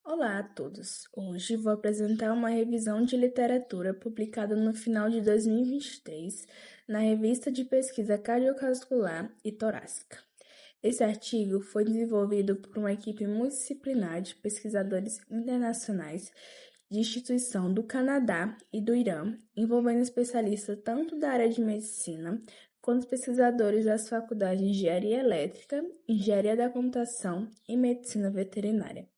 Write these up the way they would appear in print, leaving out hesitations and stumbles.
Olá a todos! Hoje vou apresentar uma revisão de literatura publicada no final de 2023 na Revista de Pesquisa Cardiovascular e Torácica. Esse artigo foi desenvolvido por uma equipe multidisciplinar de pesquisadores internacionais de instituição do Canadá e do Irã, envolvendo especialistas tanto da área de medicina quanto pesquisadores das faculdades de Engenharia Elétrica, Engenharia da Computação e Medicina Veterinária.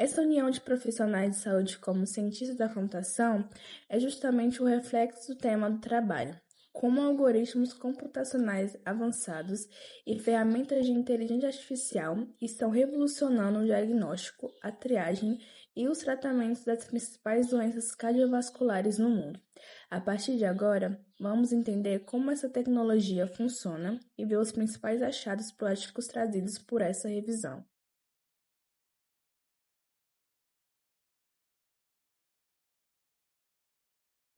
Essa união de profissionais de saúde como cientistas da computação é justamente o reflexo do tema do trabalho, como algoritmos computacionais avançados e ferramentas de inteligência artificial estão revolucionando o diagnóstico, a triagem e os tratamentos das principais doenças cardiovasculares no mundo. A partir de agora, vamos entender como essa tecnologia funciona e ver os principais achados práticos trazidos por essa revisão.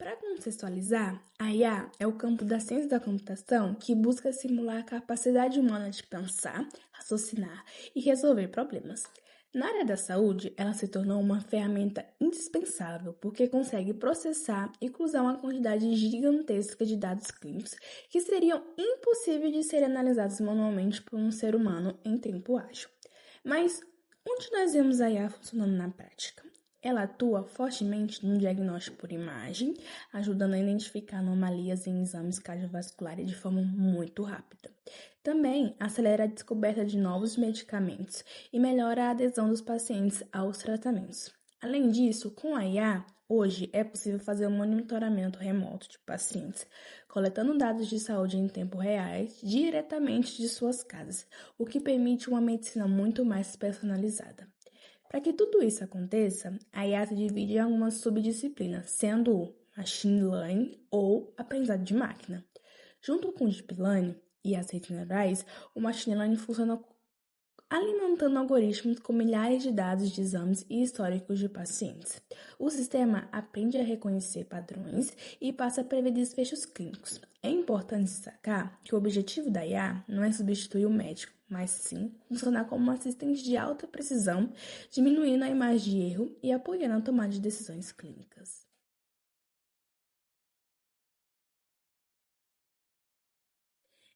Para contextualizar, a IA é o campo da ciência da computação que busca simular a capacidade humana de pensar, raciocinar e resolver problemas. Na área da saúde, ela se tornou uma ferramenta indispensável porque consegue processar e cruzar uma quantidade gigantesca de dados clínicos que seriam impossíveis de serem analisados manualmente por um ser humano em tempo ágil. Mas onde nós vemos a IA funcionando na prática? Ela atua fortemente no diagnóstico por imagem, ajudando a identificar anomalias em exames cardiovasculares de forma muito rápida. Também acelera a descoberta de novos medicamentos e melhora a adesão dos pacientes aos tratamentos. Além disso, com a IA, hoje é possível fazer um monitoramento remoto de pacientes, coletando dados de saúde em tempo real diretamente de suas casas, o que permite uma medicina muito mais personalizada. Para que tudo isso aconteça, a IA se divide em algumas subdisciplinas, sendo o Machine Learning ou aprendizado de máquina. Junto com o Deep Learning e as redes neurais, o Machine Learning funciona alimentando algoritmos com milhares de dados de exames e históricos de pacientes. O sistema aprende a reconhecer padrões e passa a prever desfechos clínicos. É importante destacar que o objetivo da IA não é substituir o médico, mas sim funcionar como um assistente de alta precisão, diminuindo a imagem de erro e apoiando a tomada de decisões clínicas.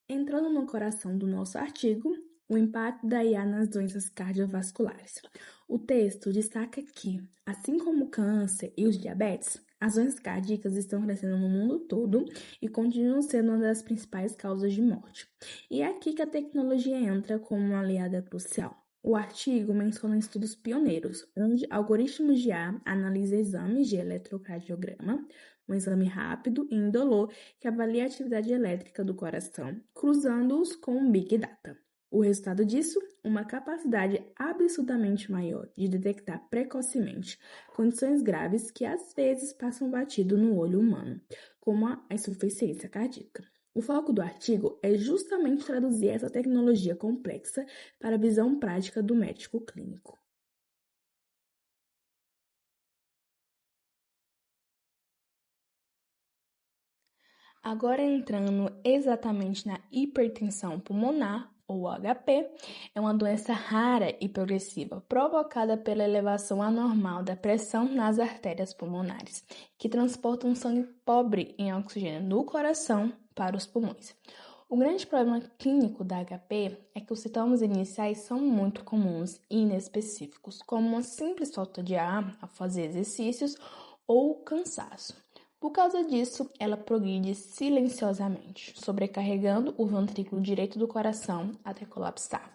Entrando no coração do nosso artigo, o impacto da IA nas doenças cardiovasculares. O texto destaca que, assim como o câncer e os diabetes, as doenças cardíacas estão crescendo no mundo todo e continuam sendo uma das principais causas de morte. E é aqui que a tecnologia entra como uma aliada crucial. O artigo menciona estudos pioneiros, onde algoritmos de IA analisam exames de eletrocardiograma, um exame rápido e indolor que avalia a atividade elétrica do coração, cruzando-os com o Big Data. O resultado disso? Uma capacidade absurdamente maior de detectar precocemente condições graves que às vezes passam batido no olho humano, como a insuficiência cardíaca. O foco do artigo é justamente traduzir essa tecnologia complexa para a visão prática do médico clínico. Agora entrando exatamente na hipertensão pulmonar, ou HP, é uma doença rara e progressiva provocada pela elevação anormal da pressão nas artérias pulmonares, que transportam sangue pobre em oxigênio do coração para os pulmões. O grande problema clínico da HP é que os sintomas iniciais são muito comuns e inespecíficos, como uma simples falta de ar ao fazer exercícios ou cansaço. Por causa disso, ela progride silenciosamente, sobrecarregando o ventrículo direito do coração até colapsar.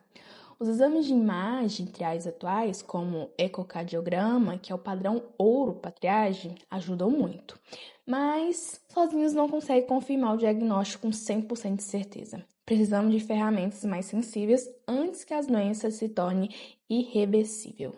Os exames de imagem triais atuais, como o ecocardiograma, que é o padrão ouro para triagem, ajudam muito, mas sozinhos não conseguem confirmar o diagnóstico com 100% de certeza. Precisamos de ferramentas mais sensíveis antes que as doenças se tornem irreversíveis.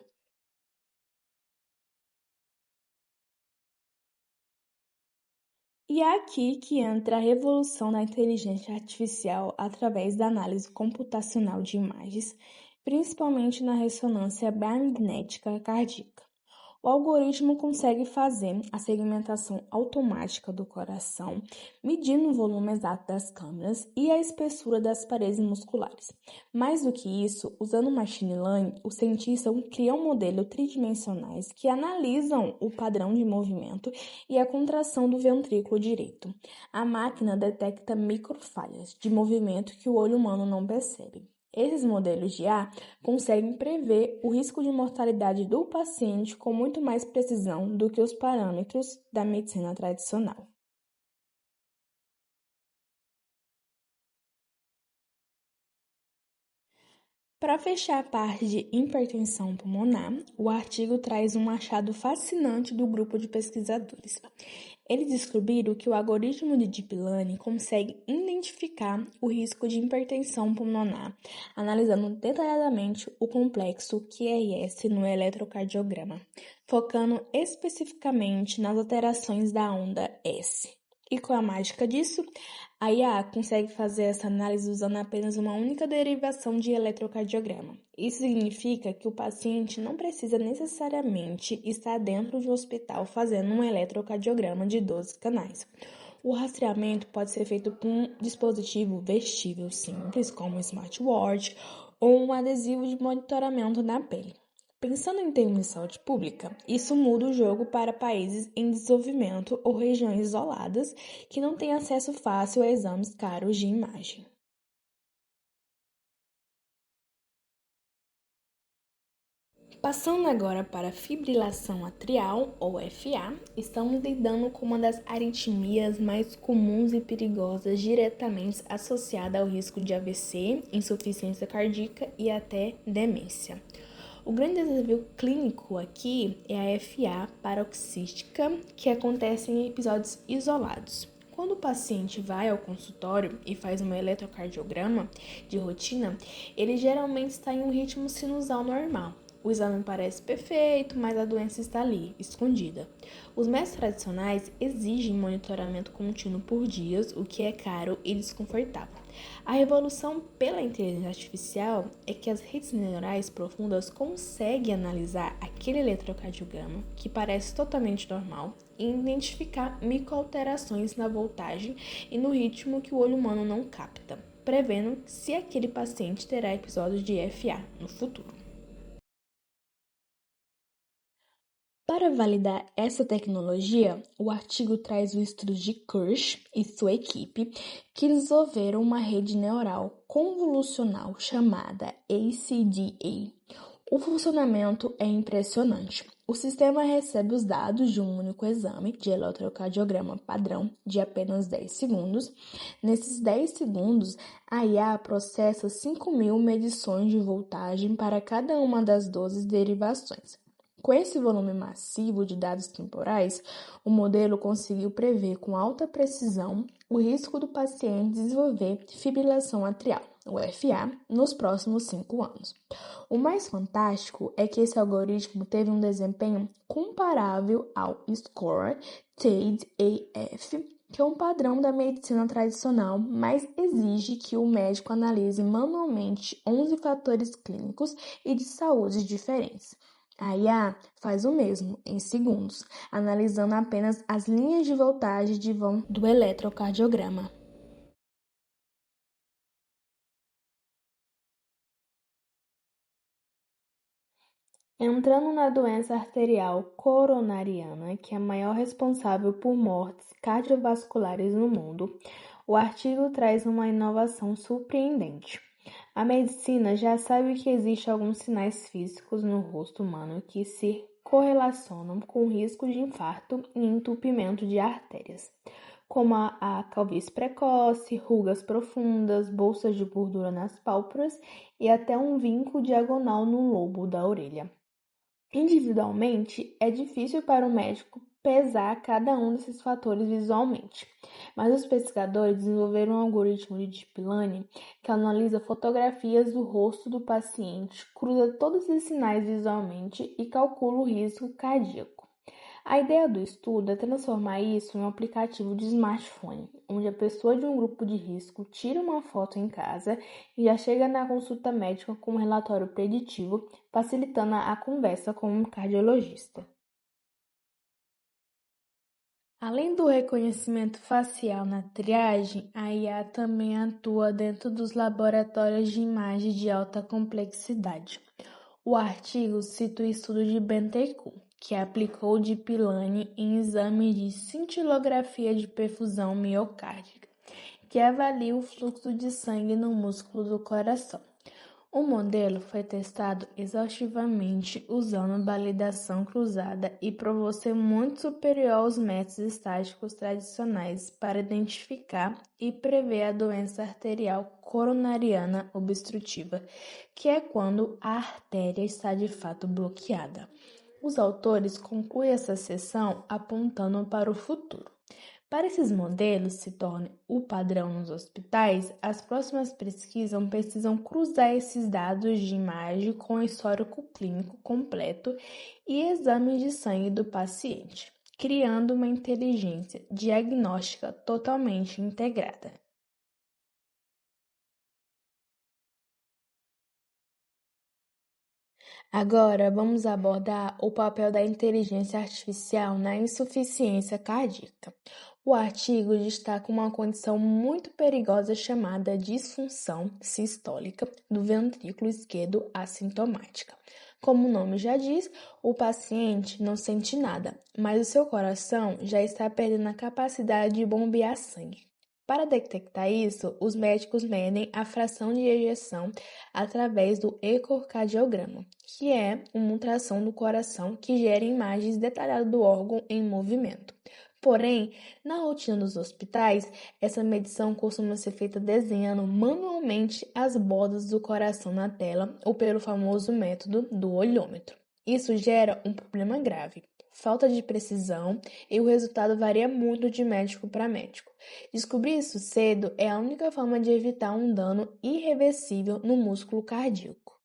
E é aqui que entra a revolução da inteligência artificial através da análise computacional de imagens, principalmente na ressonância magnética cardíaca. O algoritmo consegue fazer a segmentação automática do coração, medindo o volume exato das câmeras e a espessura das paredes musculares. Mais do que isso, usando machine learning, os cientistas criam modelos tridimensionais que analisam o padrão de movimento e a contração do ventrículo direito. A máquina detecta microfalhas de movimento que o olho humano não percebe. Esses modelos de IA conseguem prever o risco de mortalidade do paciente com muito mais precisão do que os parâmetros da medicina tradicional. Para fechar a parte de hipertensão pulmonar, o artigo traz um achado fascinante do grupo de pesquisadores. Eles descobriram que o algoritmo de Deep Learning consegue identificar o risco de hipertensão pulmonar, analisando detalhadamente o complexo QRS no eletrocardiograma, focando especificamente nas alterações da onda S. E qual a mágica disso? A IA consegue fazer essa análise usando apenas uma única derivação de eletrocardiograma. Isso significa que o paciente não precisa necessariamente estar dentro de um hospital fazendo um eletrocardiograma de 12 canais. O rastreamento pode ser feito por um dispositivo vestível simples, como um smartwatch, ou um adesivo de monitoramento na pele. Pensando em termos de saúde pública, isso muda o jogo para países em desenvolvimento ou regiões isoladas que não têm acesso fácil a exames caros de imagem. Passando agora para a fibrilação atrial, ou FA, estamos lidando com uma das arritmias mais comuns e perigosas diretamente associada ao risco de AVC, insuficiência cardíaca e até demência. O grande desafio clínico aqui é a FA paroxística, que acontece em episódios isolados. Quando o paciente vai ao consultório e faz um eletrocardiograma de rotina, ele geralmente está em um ritmo sinusal normal. O exame parece perfeito, mas a doença está ali, escondida. Os métodos tradicionais exigem monitoramento contínuo por dias, o que é caro e desconfortável. A revolução pela inteligência artificial é que as redes neurais profundas conseguem analisar aquele eletrocardiograma, que parece totalmente normal, e identificar microalterações na voltagem e no ritmo que o olho humano não capta, prevendo se aquele paciente terá episódios de FA no futuro. Para validar essa tecnologia, o artigo traz o estudo de Kirsch e sua equipe, que desenvolveram uma rede neural convolucional chamada ACDA. O funcionamento é impressionante. O sistema recebe os dados de um único exame de eletrocardiograma padrão de apenas 10 segundos. Nesses 10 segundos, a IA processa 5.000 medições de voltagem para cada uma das 12 derivações. Com esse volume massivo de dados temporais, o modelo conseguiu prever com alta precisão o risco do paciente desenvolver fibrilação atrial, o FA, nos próximos 5 anos. O mais fantástico é que esse algoritmo teve um desempenho comparável ao SCORE TADE-AF, que é um padrão da medicina tradicional, mas exige que o médico analise manualmente 11 fatores clínicos e de saúde diferentes. A IA faz o mesmo, em segundos, analisando apenas as linhas de voltagem de vão do eletrocardiograma. Entrando na doença arterial coronariana, que é a maior responsável por mortes cardiovasculares no mundo, o artigo traz uma inovação surpreendente. A medicina já sabe que existem alguns sinais físicos no rosto humano que se correlacionam com o risco de infarto e entupimento de artérias, como a calvície precoce, rugas profundas, bolsas de gordura nas pálpebras e até um vinco diagonal no lobo da orelha. Individualmente, é difícil para o médico pesar cada um desses fatores visualmente, mas os pesquisadores desenvolveram um algoritmo de Deep Learning que analisa fotografias do rosto do paciente, cruza todos esses sinais visualmente e calcula o risco cardíaco. A ideia do estudo é transformar isso em um aplicativo de smartphone, onde a pessoa de um grupo de risco tira uma foto em casa e já chega na consulta médica com um relatório preditivo, facilitando a conversa com um cardiologista. Além do reconhecimento facial na triagem, a IA também atua dentro dos laboratórios de imagem de alta complexidade. O artigo cita o estudo de Benteku, que aplicou o Deep Learning em exames de cintilografia de perfusão miocárdica, que avalia o fluxo de sangue no músculo do coração. O modelo foi testado exaustivamente usando validação cruzada e provou ser muito superior aos métodos estáticos tradicionais para identificar e prever a doença arterial coronariana obstrutiva, que é quando a artéria está de fato bloqueada. Os autores concluem essa seção apontando para o futuro. Para esses modelos se tornem o padrão nos hospitais, as próximas pesquisas precisam cruzar esses dados de imagem com o histórico clínico completo e exames de sangue do paciente, criando uma inteligência diagnóstica totalmente integrada. Agora, vamos abordar o papel da inteligência artificial na insuficiência cardíaca. O artigo destaca uma condição muito perigosa chamada disfunção sistólica do ventrículo esquerdo assintomática. Como o nome já diz, o paciente não sente nada, mas o seu coração já está perdendo a capacidade de bombear sangue. Para detectar isso, os médicos medem a fração de ejeção através do ecocardiograma, que é uma ultrassom do coração que gera imagens detalhadas do órgão em movimento. Porém, na rotina dos hospitais, essa medição costuma ser feita desenhando manualmente as bordas do coração na tela ou pelo famoso método do olhômetro. Isso gera um problema grave, falta de precisão e o resultado varia muito de médico para médico. Descobrir isso cedo é a única forma de evitar um dano irreversível no músculo cardíaco.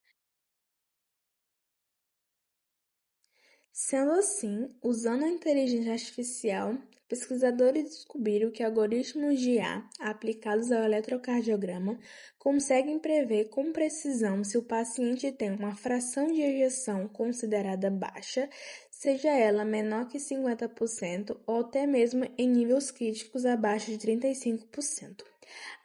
Sendo assim, usando a inteligência artificial, pesquisadores descobriram que algoritmos de IA aplicados ao eletrocardiograma conseguem prever com precisão se o paciente tem uma fração de ejeção considerada baixa, seja ela menor que 50% ou até mesmo em níveis críticos abaixo de 35%.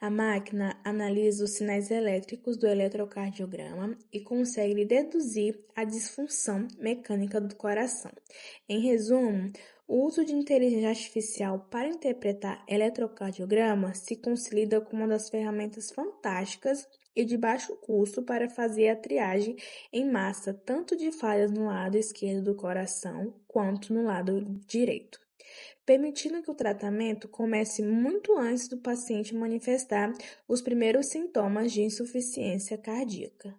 A máquina analisa os sinais elétricos do eletrocardiograma e consegue deduzir a disfunção mecânica do coração. Em resumo, o uso de inteligência artificial para interpretar eletrocardiograma se consolida como uma das ferramentas fantásticas e de baixo custo para fazer a triagem em massa tanto de falhas no lado esquerdo do coração quanto no lado direito, permitindo que o tratamento comece muito antes do paciente manifestar os primeiros sintomas de insuficiência cardíaca.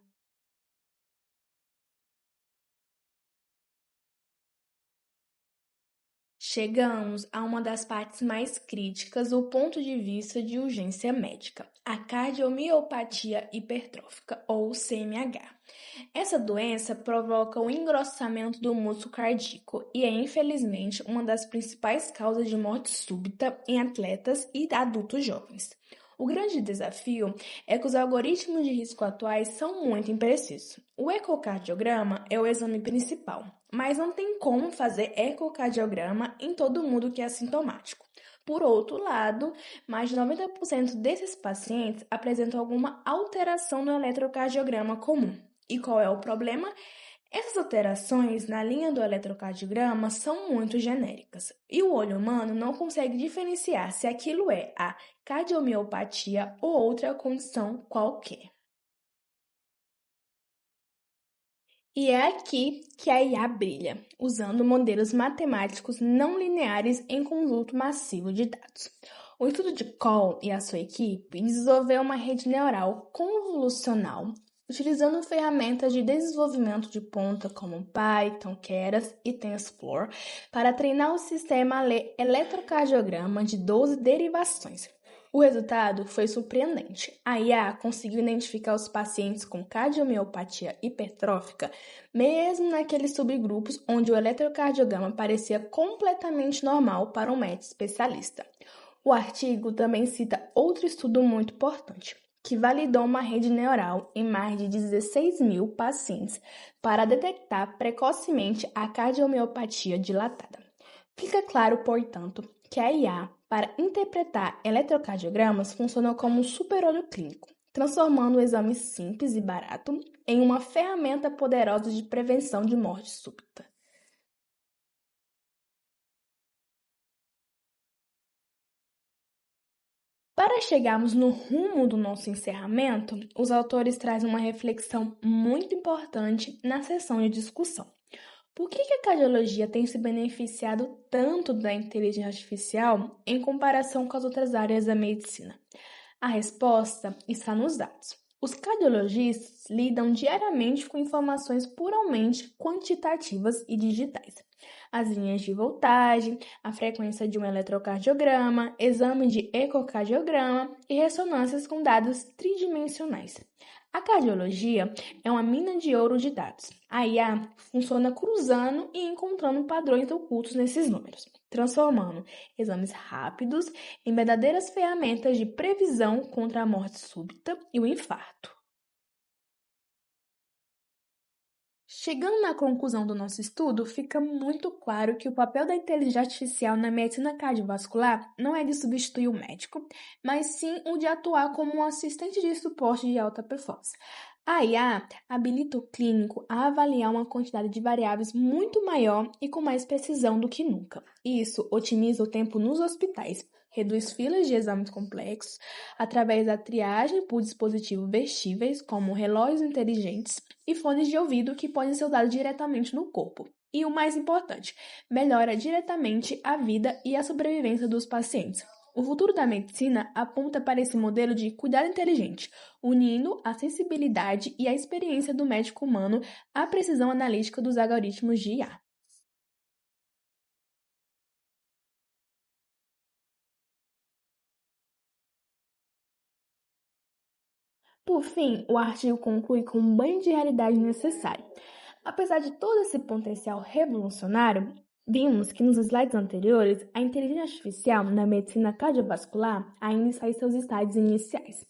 Chegamos a uma das partes mais críticas do ponto de vista de urgência médica, a cardiomiopatia hipertrófica, ou CMH. Essa doença provoca o engrossamento do músculo cardíaco e é, infelizmente, uma das principais causas de morte súbita em atletas e adultos jovens. O grande desafio é que os algoritmos de risco atuais são muito imprecisos. O ecocardiograma é o exame principal, mas não tem como fazer ecocardiograma em todo mundo que é assintomático. Por outro lado, mais de 90% desses pacientes apresentam alguma alteração no eletrocardiograma comum. E qual é o problema? Essas alterações na linha do eletrocardiograma são muito genéricas e o olho humano não consegue diferenciar se aquilo é a cardiomiopatia ou outra condição qualquer. E é aqui que a IA brilha, usando modelos matemáticos não lineares em conjunto massivo de dados. O estudo de Cole e a sua equipe desenvolveu uma rede neural convolucional utilizando ferramentas de desenvolvimento de ponta como Python, Keras e TensorFlow para treinar o sistema a ler eletrocardiograma de 12 derivações. O resultado foi surpreendente. A IA conseguiu identificar os pacientes com cardiomiopatia hipertrófica, mesmo naqueles subgrupos onde o eletrocardiograma parecia completamente normal para um médico especialista. O artigo também cita outro estudo muito importante, que validou uma rede neural em mais de 16 mil pacientes para detectar precocemente a cardiomiopatia dilatada. Fica claro, portanto, que a IA, para interpretar eletrocardiogramas, funciona como um super-olho clínico, transformando o exame simples e barato em uma ferramenta poderosa de prevenção de morte súbita. Para chegarmos no rumo do nosso encerramento, os autores trazem uma reflexão muito importante na seção de discussão. Por que a cardiologia tem se beneficiado tanto da inteligência artificial em comparação com as outras áreas da medicina? A resposta está nos dados. Os cardiologistas lidam diariamente com informações puramente quantitativas e digitais. As linhas de voltagem, a frequência de um eletrocardiograma, exame de ecocardiograma e ressonâncias com dados tridimensionais. A cardiologia é uma mina de ouro de dados. A IA funciona cruzando e encontrando padrões ocultos nesses números, transformando exames rápidos em verdadeiras ferramentas de previsão contra a morte súbita e o infarto. Chegando na conclusão do nosso estudo, fica muito claro que o papel da inteligência artificial na medicina cardiovascular não é de substituir o médico, mas sim o de atuar como um assistente de suporte de alta performance. A IA habilita o clínico a avaliar uma quantidade de variáveis muito maior e com mais precisão do que nunca. Isso otimiza o tempo nos hospitais, reduz filas de exames complexos através da triagem por dispositivos vestíveis, como relógios inteligentes e fones de ouvido que podem ser usados diretamente no corpo. E o mais importante, melhora diretamente a vida e a sobrevivência dos pacientes. O futuro da medicina aponta para esse modelo de cuidado inteligente, unindo a sensibilidade e a experiência do médico humano à precisão analítica dos algoritmos de IA. Por fim, o artigo conclui com um banho de realidade necessário. Apesar de todo esse potencial revolucionário, vimos que nos slides anteriores, a inteligência artificial na medicina cardiovascular ainda está em seus estágios iniciais.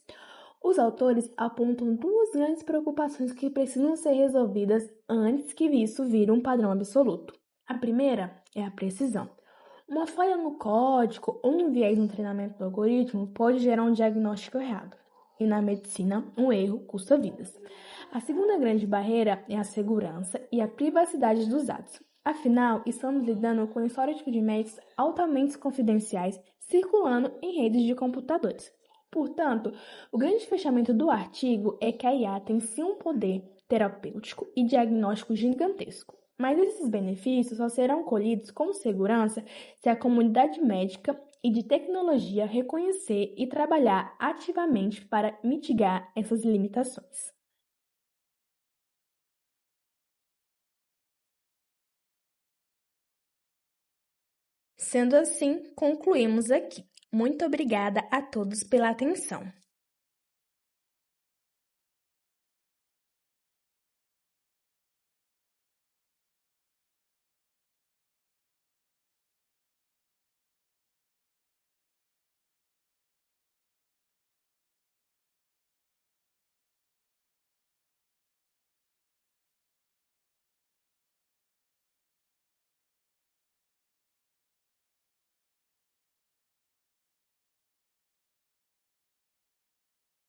Os autores apontam duas grandes preocupações que precisam ser resolvidas antes que isso vire um padrão absoluto. A primeira é a precisão. Uma falha no código ou um viés no treinamento do algoritmo pode gerar um diagnóstico errado. E na medicina, um erro custa vidas. A segunda grande barreira é a segurança e a privacidade dos dados. Afinal, estamos lidando com um histórico de médicos altamente confidenciais circulando em redes de computadores. Portanto, o grande fechamento do artigo é que a IA tem sim um poder terapêutico e diagnóstico gigantesco. Mas esses benefícios só serão colhidos com segurança se a comunidade médica e de tecnologia reconhecer e trabalhar ativamente para mitigar essas limitações. Sendo assim, concluímos aqui. Muito obrigada a todos pela atenção.